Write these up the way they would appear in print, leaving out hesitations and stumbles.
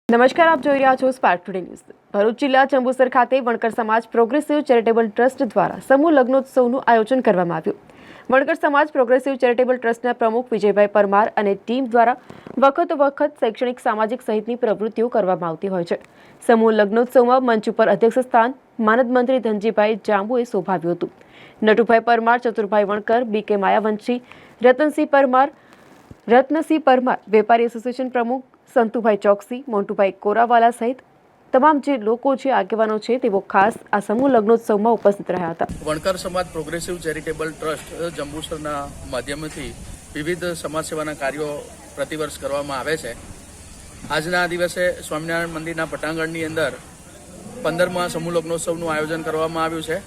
નમસ્કાર, આપ જોઈ રહ્યા છો સ્પાર્ક ટુડે ન્યૂઝ। ભરૂચ જિલ્લા જંબુસર ખાતે વણકર સમાજ પ્રોગ્રેસિવ ચેરિટેબલ ટ્રસ્ટ દ્વારા સમૂહ લગ્નોત્સવનું આયોજન કરવામાં આવ્યું। વણકર સમાજ પ્રોગ્રેસિવ ચેરિટેબલ ટ્રસ્ટના પ્રમુખ વિજયભાઈ પરમાર અને ટીમ દ્વારા વખત શૈક્ષણિક સામાજિક સહિતની પ્રવૃત્તિઓ કરવામાં આવતી હોય છે। સમૂહ લગ્નોત્સવમાં મંચ ઉપર અધ્યક્ષ સ્થાન માનદ મંત્રી ધનજીભાઈ જાંબુએ શોભાવ્યું હતું। નટુભાઈ પરમાર, ચતુરભાઈ વણકર, બીકે માયાવંશી, રત્નસિંહ પરમાર, વેપારી એસોસિએશન પ્રમુખ સંતુભાઈ ચોકસી, મોન્ટુભાઈ કોરાવાલા સહિત તમામ જે લોકો છે, આગેવાનો છે, તેઓ ખાસ આ સમૂહ લગ્નોત્સવમાં ઉપસ્થિત રહ્યા હતા। વણકર સમાજ પ્રોગ્રેસિવ ચેરિટેબલ ટ્રસ્ટ જંબુસરના માધ્યમથી વિવિધ સમાજ સેવાના કાર્યો પ્રતિવર્ષ કરવામાં આવે છે। આજના દિવસે સ્વામિનારાયણ મંદિરના પટાંગણની અંદર 15મા સમૂહ લગ્નોત્સવનું આયોજન કરવામાં આવ્યું છે।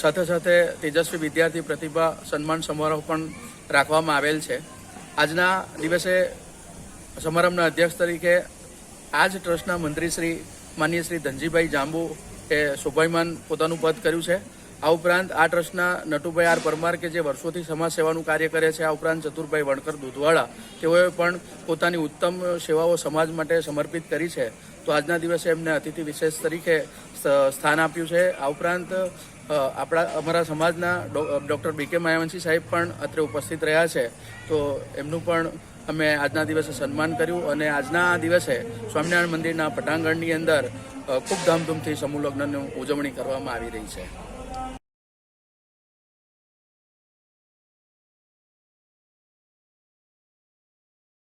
સાથે સાથે તેજસ્વી વિદ્યાર્થી પ્રતિભા સન્માન સમારોહ પણ રાખવામાં આવેલ છે। આજના દિવસે સમારંભના અધ્યક્ષ તરીકે આ જ ટ્રસ્ટના મંત્રી શ્રી માનનીય શ્રી ધનજીભાઈ જાંબુ એ શોભાયમાન પોતાનું પદ કર્યું છે। આ ઉપરાંત આ ટ્રસ્ટના નટુભાઈ આર પરમાર કે જે વર્ષોથી સમાજ સેવાનું કાર્ય કરે છે, આ ઉપરાંત ચતુરભાઈ વણકર દૂધવાળા, તેઓએ પણ પોતાની ઉત્તમ સેવાઓ સમાજ માટે સમર્પિત કરી છે। તો આજના દિવસે એમને અતિથિ વિશેષ તરીકે સ્થાન આપ્યું છે। આ ઉપરાંત અમારા સમાજના ડૉક્ટર બીકે માયાવંશી સાહેબ પણ અત્રે ઉપસ્થિત રહ્યા છે। તો એમનું પણ અમે આજના દિવસે સન્માન કર્યું અને આજના દિવસે સ્વામિનારાયણ મંદિરના પટાંગણની અંદર ખૂબ ધામધૂમથી સમૂહ લગ્નની ઉજવણી કરવામાં આવી રહી છે।